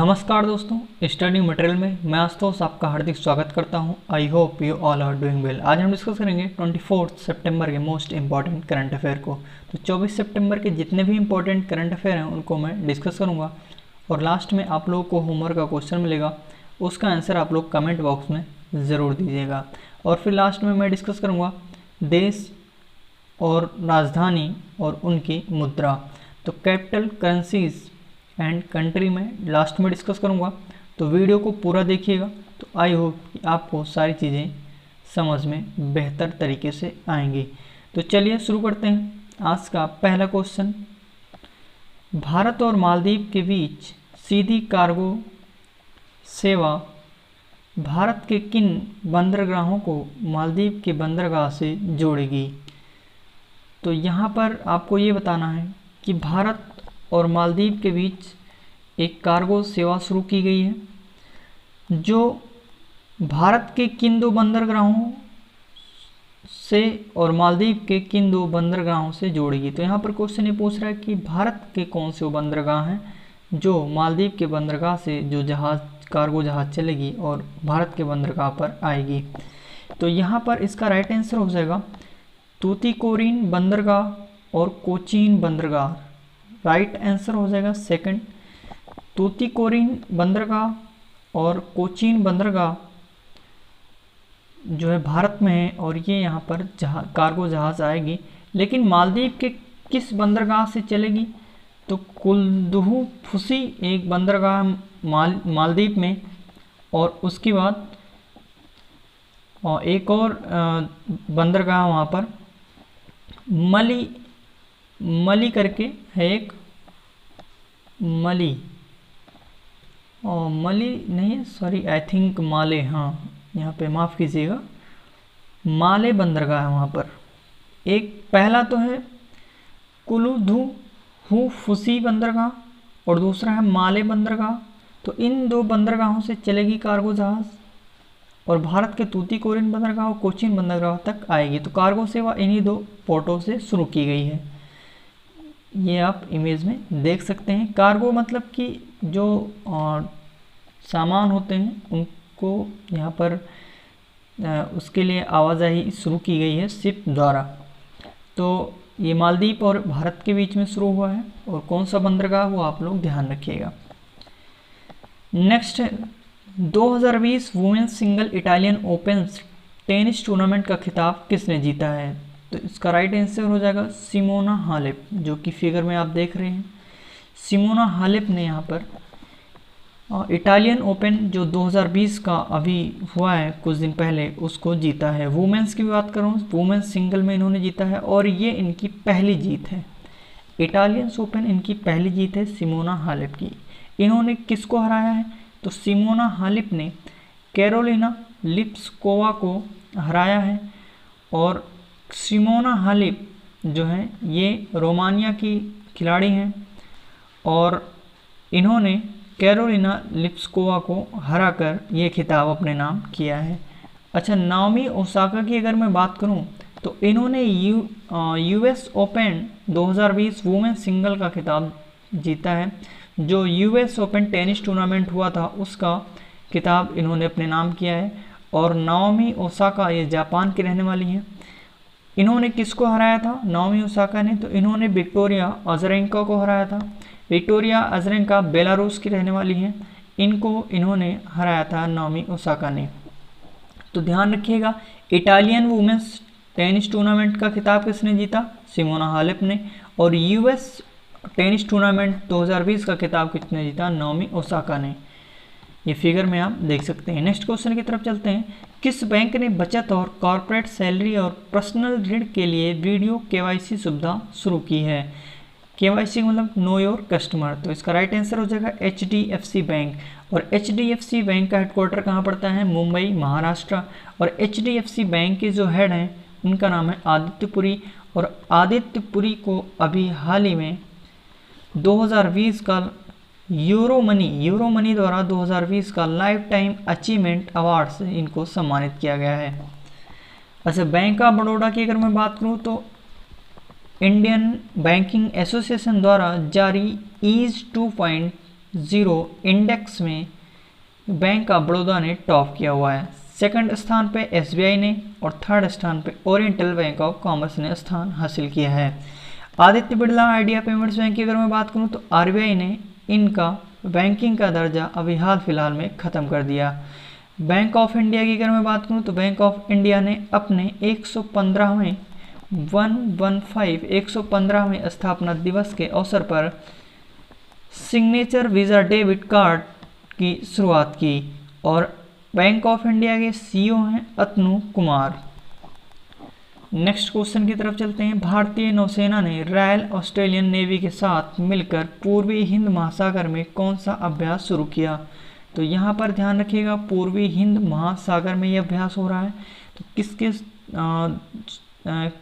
नमस्कार दोस्तों, study material में मैं आशुतोष आपका हार्दिक स्वागत करता हूं। I hope you all are doing well. आज हम डिस्कस करेंगे 24 सितंबर के मोस्ट इंपॉर्टेंट करंट अफेयर को। तो 24 सितंबर के जितने भी इंपॉर्टेंट करंट अफेयर हैं उनको मैं डिस्कस करूंगा और लास्ट में आप लोगों को होमवर्क का क्वेश्चन मिलेगा, उसका आंसर आप लोग कमेंट बॉक्स में ज़रूर दीजिएगा। और फिर लास्ट में मैं डिस्कस करूँगा देश और राजधानी और उनकी मुद्रा, तो कैपिटल करेंसीज एंड कंट्री में लास्ट में डिस्कस करूंगा। तो वीडियो को पूरा देखिएगा, तो आई होप कि आपको सारी चीज़ें समझ में बेहतर तरीके से आएंगी। तो चलिए शुरू करते हैं। आज का पहला क्वेश्चन, भारत और मालदीव के बीच सीधी कार्गो सेवा भारत के किन बंदरगाहों को मालदीव के बंदरगाह से जोड़ेगी? तो यहाँ पर आपको ये बताना है कि भारत और मालदीव के बीच एक कार्गो सेवा शुरू की गई है जो भारत के किन दो बंदरगाहों से और मालदीव के किन दो बंदरगाहों से जोड़ेगी। तो यहाँ पर क्वेश्चन ये पूछ रहा है कि भारत के कौन से वो बंदरगाह हैं जो मालदीव के बंदरगाह से जो जहाज कार्गो जहाज चलेगी और भारत के बंदरगाह पर आएगी। तो यहाँ पर इसका राइट आंसर हो जाएगा तूतीकोरिन बंदरगाह और कोचीन बंदरगाह। राइट आंसर हो जाएगा सेकंड, तूतीकोरिन बंदरगाह और कोचीन बंदरगाह जो है भारत में है और ये यहाँ पर कार्गो जहाज आएगी। लेकिन मालदीव के किस बंदरगाह से चलेगी? तो कुल्दुहु फुसी एक बंदरगाह मालदीव में, और उसके बाद एक और बंदरगाह वहाँ पर मली करके है एक, मली नहीं, सॉरी आई थिंक माले, हाँ यहाँ पे माफ़ कीजिएगा, माले बंदरगाह है वहाँ पर। एक पहला तो है कुलुधु फुसी बंदरगाह और दूसरा है माले बंदरगाह। तो इन दो बंदरगाहों से चलेगी कार्गो जहाज़ और भारत के तूतीकोरिन बंदरगाह और कोचीन बंदरगाह तक आएगी। तो कार्गो सेवा इन्हीं दो पोर्टों से शुरू की गई है, ये आप इमेज में देख सकते हैं। कार्गो मतलब कि जो सामान होते हैं उनको यहाँ पर उसके लिए आवाजाही शुरू की गई है शिप द्वारा। तो ये मालदीव और भारत के बीच में शुरू हुआ है और कौन सा बंदरगाह वो आप लोग ध्यान रखिएगा। नेक्स्ट है 2020 women's single Italian open tennis tournament का खिताब किसने जीता है? तो इसका राइट आंसर हो जाएगा सिमोना हालेप, जो कि फिगर में आप देख रहे हैं। सिमोना हालेप ने यहाँ पर इटालियन ओपन जो 2020 का अभी हुआ है कुछ दिन पहले, उसको जीता है। वुमेन्स की बात करूँ, वुमेन्स सिंगल में इन्होंने जीता है और ये इनकी पहली जीत है। इटालियन ओपन इनकी पहली जीत है सिमोना हालेप की। इन्होंने किसको हराया है? तो सिमोना हालेप ने कैरोलिना लिप्सकोवा को हराया है। और सिमोना हालेप जो है ये रोमानिया की खिलाड़ी हैं और इन्होंने कैरोलिना लिप्सकोवा को हराकर ये खिताब अपने नाम किया है। अच्छा, नाओमी ओसाका की अगर मैं बात करूं तो इन्होंने यूएस ओपन 2020 वुमेन सिंगल का खिताब जीता है। जो यूएस ओपन टेनिस टूर्नामेंट हुआ था उसका खिताब इन्होंने अपने नाम किया है। और नाओमी ओसाका ये जापान की रहने वाली हैं। इन्होंने किसको हराया था नाओमी ओसाका ने? तो इन्होंने विक्टोरिया अज़रेंका को हराया था। विक्टोरिया अज़रेंका बेलारूस की रहने वाली हैं, इनको इन्होंने हराया था नाओमी ओसाका ने। तो ध्यान रखिएगा, इटालियन वुमेन्स टेनिस टूर्नामेंट का खिताब किसने जीता? सिमोना हालेप ने। और यूएस टेनिस टूर्नामेंट 2020 का खिताब किसने जीता? नाओमी ओसाका ने। ये फिगर में आप देख सकते हैं। नेक्स्ट क्वेश्चन की तरफ चलते हैं। किस बैंक ने बचत और कॉर्पोरेट सैलरी और पर्सनल ऋण के लिए वीडियो केवाईसी सुविधा शुरू की है? केवाईसी मतलब नो योर कस्टमर। तो इसका राइट आंसर हो जाएगा HDFC बैंक। और HDFC बैंक का हेडक्वार्टर कहाँ पड़ता है? मुंबई, महाराष्ट्र। और HDFC बैंक के जो हेड हैं उनका नाम है आदित्य पुरी। और आदित्य पुरी को अभी हाल ही में 2020 का यूरो मनी द्वारा 2020 का लाइफ टाइम अचीवमेंट अवार्ड से इनको सम्मानित किया गया है। अच्छा, बैंक ऑफ बड़ौदा की अगर मैं बात करूं तो इंडियन बैंकिंग एसोसिएशन द्वारा जारी ईज 2.0 0 इंडेक्स में बैंक ऑफ बड़ौदा ने टॉप किया हुआ है। सेकंड स्थान पे SBI ने और थर्ड स्थान पे ओरिएंटल बैंक ऑफ कॉमर्स ने स्थान हासिल किया है। Aditya Birla idea payments bank की अगर मैं बात करूं तो RBI ने इनका बैंकिंग का दर्जा अभी हाल फिलहाल में ख़त्म कर दिया। बैंक ऑफ इंडिया की अगर मैं बात करूं तो बैंक ऑफ इंडिया ने अपने 115वें स्थापना दिवस के अवसर पर सिग्नेचर वीज़ा डेबिट कार्ड की शुरुआत की और बैंक ऑफ इंडिया के CEO हैं अतनु कुमार। नेक्स्ट क्वेश्चन की तरफ चलते हैं। भारतीय नौसेना ने रॉयल ऑस्ट्रेलियन नेवी के साथ मिलकर पूर्वी हिंद महासागर में कौन सा अभ्यास शुरू किया? तो यहाँ पर ध्यान रखिएगा, पूर्वी हिंद महासागर में ये अभ्यास हो रहा है। तो किस किस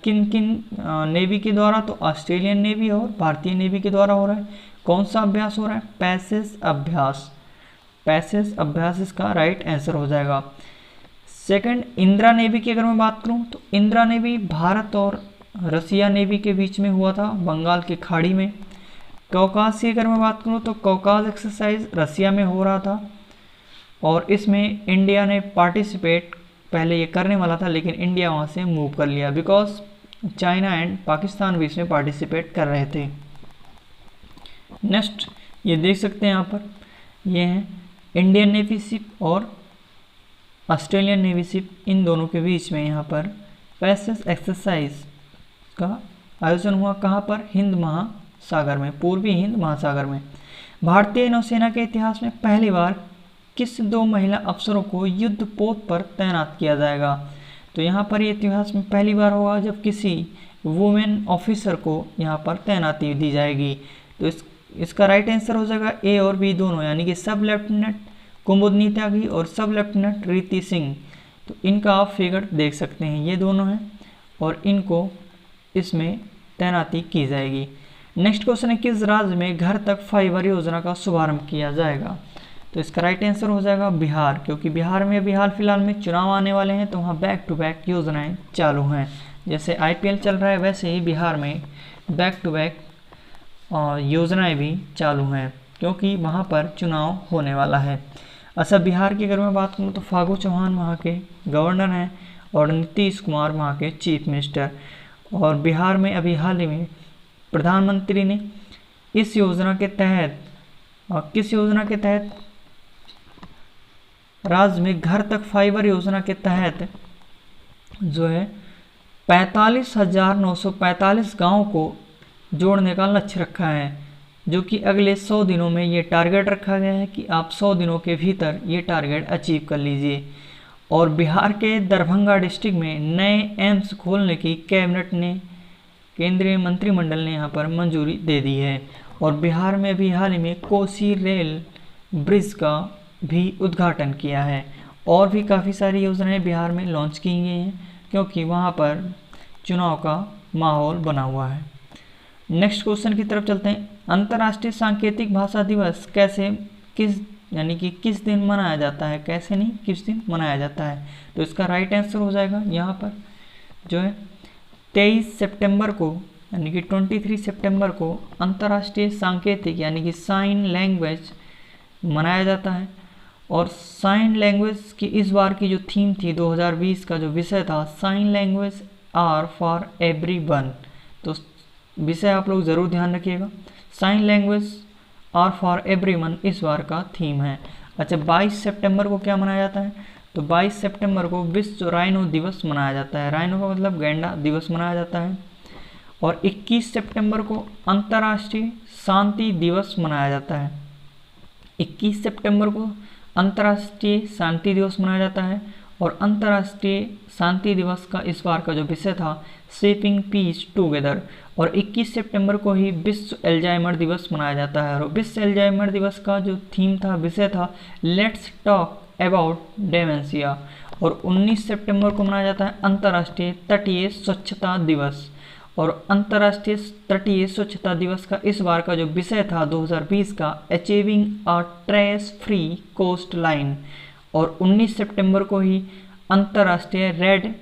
किन किन नेवी के द्वारा? तो ऑस्ट्रेलियन नेवी और भारतीय नेवी के द्वारा हो रहा है। कौन सा अभ्यास हो रहा है? पैसेज अभ्यास। पैसेज अभ्यास इसका राइट आंसर हो जाएगा। सेकंड, इंदिरा नेवी की अगर मैं बात करूं तो इंदिरा नेवी भारत और रसिया नेवी के बीच में हुआ था बंगाल की खाड़ी में। कौकास की अगर मैं बात करूं तो कौकास एक्सरसाइज रसिया में हो रहा था और इसमें इंडिया ने पार्टिसिपेट पहले ये करने वाला था, लेकिन इंडिया वहाँ से मूव कर लिया बिकॉज चाइना एंड पाकिस्तान भी इसमें पार्टिसिपेट कर रहे थे। नेक्स्ट ये देख सकते हैं यहाँ पर, ये हैं इंडियन नेवी शिप और ऑस्ट्रेलियन नेवी शिप, इन दोनों के बीच में यहाँ पर पैसेज एक्सरसाइज का आयोजन हुआ। कहाँ पर? हिंद महासागर में, पूर्वी हिंद महासागर में। भारतीय नौसेना के इतिहास में पहली बार किस 2 महिला अफसरों को युद्ध पोत पर तैनात किया जाएगा? तो यहाँ पर ये इतिहास में पहली बार होगा जब किसी वुमेन ऑफिसर को यहाँ पर तैनाती दी जाएगी। तो इसका राइट आंसर हो जाएगा A और B दोनों, यानी कि सब लेफ्टिनेंट कुमुदनी त्यागी और सब लेफ्टिनेंट रीति सिंह। तो इनका आप फिगर देख सकते हैं, ये दोनों हैं और इनको इसमें तैनाती की जाएगी। नेक्स्ट क्वेश्चन है, किस राज्य में घर तक फाइबर योजना का शुभारंभ किया जाएगा? तो इसका राइट आंसर हो जाएगा बिहार, क्योंकि बिहार में अभी हाल फिलहाल में चुनाव आने वाले हैं तो वहाँ बैक टू बैक योजनाएं चालू हैं। जैसे IPL चल रहा है वैसे ही बिहार में बैक टू बैक योजनाएं भी चालू हैं, क्योंकि वहाँ पर चुनाव होने वाला है। अच्छा, बिहार की अगर मैं बात करूँ तो फागू चौहान वहाँ के गवर्नर हैं और नीतीश कुमार वहाँ के चीफ मिनिस्टर। और बिहार में अभी हाल ही में प्रधानमंत्री ने इस योजना के तहत किस योजना के तहत राज्य में घर तक फाइबर योजना के तहत जो है 45,945 गाँव को जोड़ने का लक्ष्य रखा है, जो कि अगले 100 दिनों में ये टारगेट रखा गया है कि आप 100 दिनों के भीतर ये टारगेट अचीव कर लीजिए। और बिहार के दरभंगा डिस्ट्रिक्ट में नए एम्स खोलने की कैबिनेट ने, केंद्रीय मंत्रिमंडल ने यहाँ पर मंजूरी दे दी है। और बिहार में अभी हाल ही में कोसी रेल ब्रिज का भी उद्घाटन किया है। और भी काफ़ी सारी योजनाएं बिहार में लॉन्च की गई हैं, क्योंकि वहाँ पर चुनाव का माहौल बना हुआ है। नेक्स्ट क्वेश्चन की तरफ चलते हैं। अंतर्राष्ट्रीय सांकेतिक भाषा दिवस किस दिन मनाया जाता है? कैसे नहीं, किस दिन मनाया जाता है? तो इसका राइट आंसर हो जाएगा यहाँ पर जो है 23 सितंबर को, यानी कि 23 सितंबर को अंतर्राष्ट्रीय सांकेतिक यानी कि साइन लैंग्वेज मनाया जाता है। और साइन लैंग्वेज की इस बार की जो थीम थी 2020 का जो विषय था, sign language are for everyone. तो विषय आप लोग ज़रूर ध्यान रखिएगा, sign language are for everyone इस बार का थीम है। अच्छा, 22 सितंबर को क्या मनाया जाता है? तो 22 सितंबर को विश्व राइनो दिवस मनाया जाता है। राइनो का मतलब गैंडा दिवस मनाया जाता है। और 21 सितंबर को अंतर्राष्ट्रीय शांति दिवस मनाया जाता है। 21 सितंबर को अंतर्राष्ट्रीय शांति दिवस मनाया जाता है। और अंतर्राष्ट्रीय शांति दिवस का इस बार का जो विषय था, शेपिंग पीस टुगेदर। और 21 सितंबर को ही विश्व अल्जाइमर दिवस मनाया जाता है। और विश्व अल्जाइमर दिवस का जो थीम था, विषय था, लेट्स टॉक अबाउट डेमेंशिया। और 19 सितंबर को मनाया जाता है अंतर्राष्ट्रीय तटीय स्वच्छता दिवस। और अंतर्राष्ट्रीय तटीय स्वच्छता दिवस का इस बार का जो विषय था 2020 का, achieving a trash free coast line. और 19 सितंबर को ही अंतर्राष्ट्रीय रेड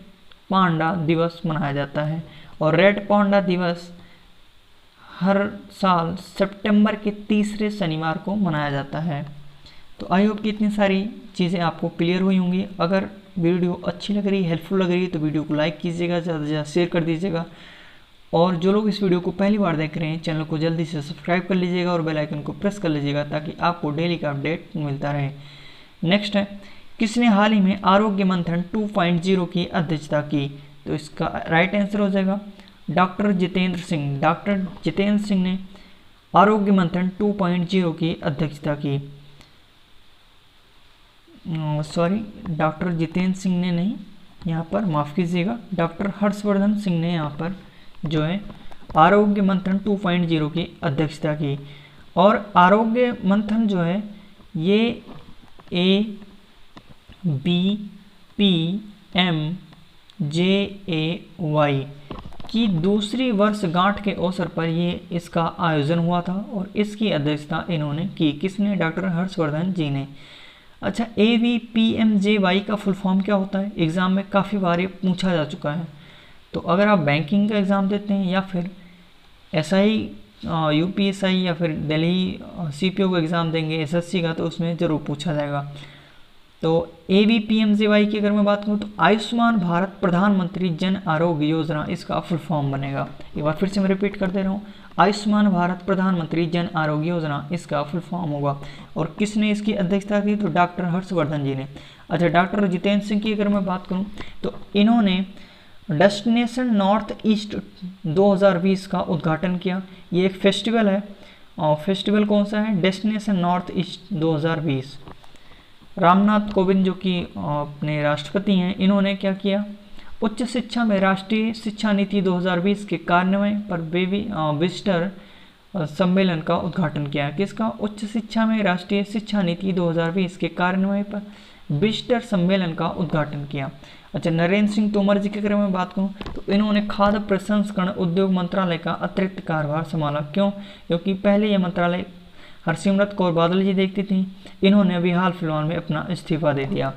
पांडा दिवस मनाया जाता है। और रेड पांडा दिवस हर साल सितंबर के तीसरे शनिवार को मनाया जाता है। तो आई होप कि इतनी सारी चीज़ें आपको क्लियर हुई होंगी। अगर वीडियो अच्छी लग रही है, हेल्पफुल लग रही है, तो वीडियो को लाइक कीजिएगा, ज़्यादा से ज़्यादा शेयर कर दीजिएगा। और जो लोग इस वीडियो को पहली बार देख रहे हैं, चैनल को जल्दी से सब्सक्राइब कर लीजिएगा और बेल आइकन को प्रेस कर लीजिएगा ताकि आपको डेली का अपडेट मिलता रहे। नेक्स्ट है, किसने हाल ही में आरोग्य मंथन 2.0 की अध्यक्षता की? तो इसका राइट आंसर हो जाएगा डॉक्टर जितेंद्र सिंह। डॉक्टर जितेंद्र सिंह ने आरोग्य मंथन 2.0 की अध्यक्षता की। सॉरी, डॉक्टर जितेंद्र सिंह ने नहीं, यहाँ पर माफ़ कीजिएगा, डॉक्टर हर्षवर्धन सिंह ने यहाँ पर जो है आरोग्य मंथन 2.0 की अध्यक्षता की। और आरोग्य मंथन जो है ये ABPMJAY की दूसरी वर्षगांठ के अवसर पर ये इसका आयोजन हुआ था और इसकी अध्यक्षता इन्होंने की। किसने? डॉक्टर हर्षवर्धन जी ने। अच्छा, ABPMJY का फुल फॉर्म क्या होता है? एग्ज़ाम में काफ़ी बार ये पूछा जा चुका है। तो अगर आप बैंकिंग का एग्ज़ाम देते हैं या फिर SI UPSI या फिर दिल्ली CPO का एग्ज़ाम देंगे SSC का, तो उसमें ज़रूर पूछा जाएगा। तो ABPMJY की अगर मैं बात करूँ तो आयुष्मान भारत प्रधानमंत्री जन आरोग्य योजना इसका फुल फॉर्म बनेगा। एक बार फिर से मैं रिपीट कर दे रहा हूँ, आयुष्मान भारत प्रधानमंत्री जन आरोग्य योजना इसका फुल फॉर्म होगा। और किसने इसकी अध्यक्षता की? तो डॉक्टर हर्षवर्धन जी ने। अच्छा, डॉक्टर जितेंद्र सिंह की अगर मैं बात करूँ तो इन्होंने डेस्टिनेशन नॉर्थ ईस्ट 2020 का उद्घाटन किया। ये एक फेस्टिवल है, और फेस्टिवल कौन सा है? Destination north east 2020। Ramnath Kovind जो कि अपने राष्ट्रपति हैं, इन्होंने क्या किया? उच्च शिक्षा में राष्ट्रीय शिक्षा नीति 2020 के कार्यान्वयन पर विजिटर सम्मेलन का उद्घाटन किया। किसका? उच्च शिक्षा में राष्ट्रीय शिक्षा नीति 2020 के कार्यान्वयन पर विजिटर सम्मेलन का उद्घाटन किया। अच्छा, नरेंद्र सिंह तोमर जी की अगर मैं बात करूं तो इन्होंने खाद्य प्रसंस्करण उद्योग मंत्रालय का अतिरिक्त कार्यभार संभाला। क्यों? क्योंकि पहले यह मंत्रालय हरसिमरत कौर बादल जी देखती थी, इन्होंने अभी हाल फिलहाल में अपना इस्तीफा दे दिया।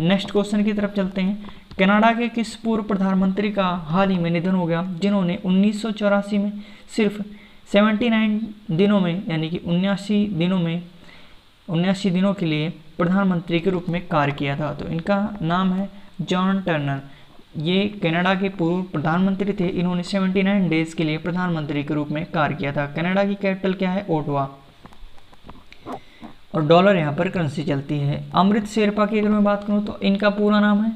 नेक्स्ट क्वेश्चन की तरफ चलते हैं। कनाडा के किस पूर्व प्रधानमंत्री का हाल ही में निधन हो गया, जिन्होंने 1984 में सिर्फ 79 दिनों में, यानी कि 79 दिनों के लिए प्रधानमंत्री के रूप में कार्य किया था? तो इनका नाम है जॉन टर्नर। ये कनाडा के पूर्व प्रधानमंत्री थे। इन्होंने 79 डेज के लिए प्रधानमंत्री के रूप में कार्य किया था। कनाडा की कैपिटल क्या है? ओटावा। और डॉलर यहाँ पर करेंसी चलती है। अमृत शेरपा की अगर मैं बात करूँ तो इनका पूरा नाम है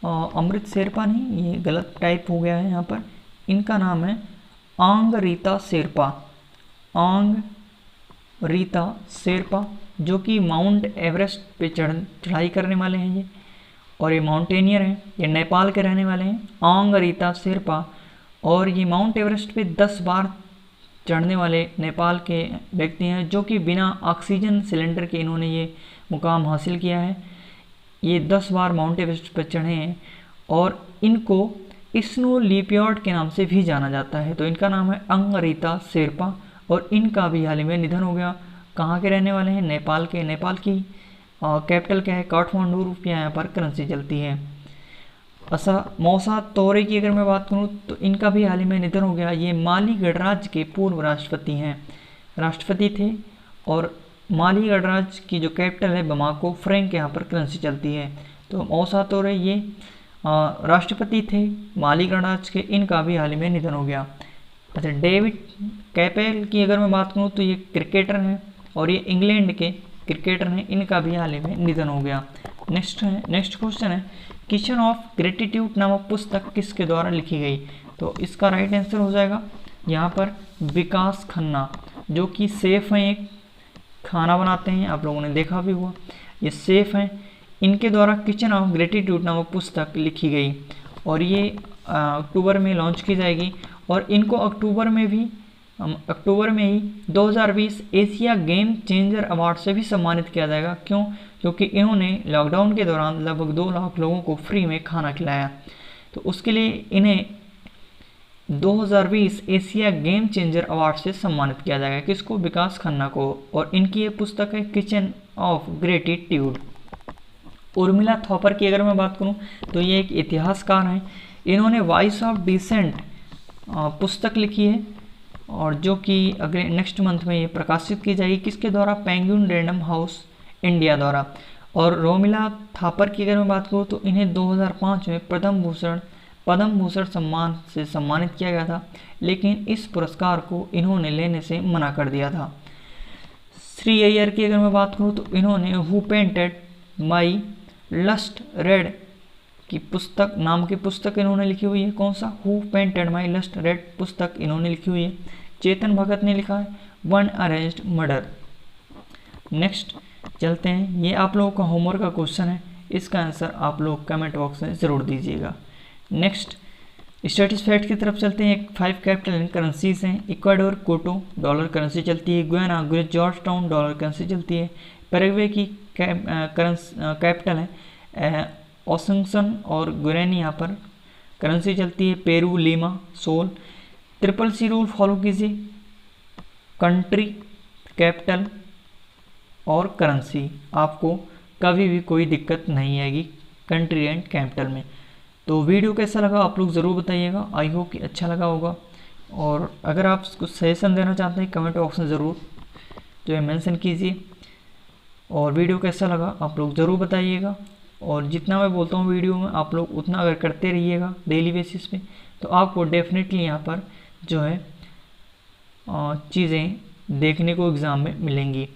अमृत शेरपा नहीं, ये गलत टाइप हो गया है यहाँ पर। इनका नाम है आंग रीता शेरपा। आंग रीता शेरपा, जो कि माउंट एवरेस्ट पे चढ़ाई करने वाले हैं ये, और ये माउंटेनियर हैं। ये नेपाल के रहने वाले हैं, आंग रीता शेरपा। और ये माउंट एवरेस्ट पे 10 बार चढ़ने वाले नेपाल के व्यक्ति हैं, जो कि बिना ऑक्सीजन सिलेंडर के इन्होंने ये मुकाम हासिल किया है। ये 10 बार माउंट एवरेस्ट पर चढ़े हैं और इनको स्नो लियोपार्ड के नाम से भी जाना जाता है। तो इनका नाम है आंग रीता शेरपा और इनका भी हाल ही में निधन हो गया। कहाँ के रहने वाले हैं? नेपाल के। नेपाल की कैपिटल क्या है? काठमांडू। रुपया यहाँ पर करेंसी चलती है। अच्छा, मौसा तोरे की अगर मैं बात करूँ तो इनका भी हाल ही में निधन हो गया। ये माली गणराज्य के पूर्व राष्ट्रपति हैं, राष्ट्रपति थे। और माली गणराज्य की जो कैपिटल है बमाको, फ्रैंक यहाँ पर करेंसी चलती है। तो मौसा तोरे ये राष्ट्रपति थे माली गणराज्य के, इनका भी हाल ही में निधन हो गया। अच्छा, डेविड कैपेल की अगर मैं बात करूँ तो ये क्रिकेटर हैं और ये इंग्लैंड के क्रिकेटर हैं, इनका भी हाल ही में निधन हो गया। नेक्स्ट क्वेश्चन है, किचन ऑफ ग्रेटिट्यूड नामक पुस्तक किसके द्वारा लिखी गई? तो इसका राइट आंसर हो जाएगा यहाँ पर विकास खन्ना, जो कि शेफ हैं, एक खाना बनाते हैं, आप लोगों ने देखा भी हुआ, ये शेफ हैं। इनके द्वारा किचन ऑफ ग्रेटिट्यूड नामक पुस्तक लिखी गई और ये अक्टूबर में लॉन्च की जाएगी। और इनको अक्टूबर में ही 2020 एशिया गेम चेंजर अवार्ड से भी सम्मानित किया जाएगा। क्यों? क्योंकि इन्होंने लॉकडाउन के दौरान लगभग 2 लाख लोगों को फ्री में खाना खिलाया, तो उसके लिए इन्हें 2020 एशिया गेम चेंजर अवार्ड से सम्मानित किया जाएगा। किसको? विकास खन्ना को। और इनकी ये पुस्तक है किचन ऑफ ग्रेटिट्यूड। उर्मिला थॉपर की अगर मैं बात करूं तो ये एक इतिहासकार हैं। इन्होंने वॉइस ऑफ डिसेंट पुस्तक लिखी है। और जो कि अगले नेक्स्ट मंथ में ये प्रकाशित की जाएगी। किसके द्वारा? पेंगुइन रैंडम हाउस इंडिया द्वारा। और रोमिला थापर की अगर मैं बात करूँ तो इन्हें 2005 में पद्म भूषण सम्मान से सम्मानित किया गया था, लेकिन इस पुरस्कार को इन्होंने लेने से मना कर दिया था। श्री अय्यर की अगर मैं बात करूँ तो इन्होंने who painted my lust red की पुस्तक नाम की पुस्तक इन्होंने लिखी हुई है। कौन सा? Who painted my lust red पुस्तक इन्होंने लिखी हुई है। चेतन भगत ने लिखा है वन अरेंज्ड मर्डर। नेक्स्ट चलते हैं, ये आप लोगों का होमवर्क का क्वेश्चन है, इसका आंसर आप लोग कमेंट बॉक्स में ज़रूर दीजिएगा। नेक्स्ट स्टेटिस फैक्ट की तरफ चलते हैं। 5 कैपिटल करेंसीज हैं। इक्वाडोर कोटो डॉलर करेंसी चलती है। Guyana George town dollar currency चलती है। पैराग्वे की कैपिटल है ओसिंगटन और गुरेनी यहाँ पर करेंसी चलती है। Peru Lima sol. Triple C rule follow कीजिए, कंट्री, कैपिटल और करेंसी, आपको कभी भी कोई दिक्कत नहीं आएगी कंट्री एंड कैपिटल में। तो वीडियो कैसा लगा आप लोग ज़रूर बताइएगा, आई होप कि अच्छा लगा होगा। और अगर आप कुछ सजेशन देना चाहते हैं कमेंट बॉक्स में ज़रूर जो है मेंशन कीजिए। और वीडियो कैसा लगा आप लोग ज़रूर बताइएगा। और जितना मैं बोलता हूँ वीडियो में आप लोग उतना अगर करते रहिएगा डेली बेसिस पे, तो आपको डेफिनेटली यहाँ पर जो है चीज़ें देखने को एग्ज़ाम में मिलेंगी।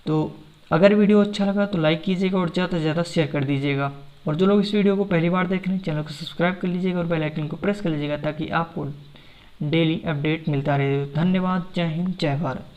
तो अगर वीडियो अच्छा लगा तो लाइक कीजिएगा और ज़्यादा से ज़्यादा शेयर कर दीजिएगा। और जो लोग इस वीडियो को पहली बार देख रहे हैं चैनल को सब्सक्राइब कर लीजिएगा और बेल आइकन को प्रेस कर लीजिएगा ताकि आपको डेली अपडेट मिलता रहे। धन्यवाद। जय हिंद, जय भारत।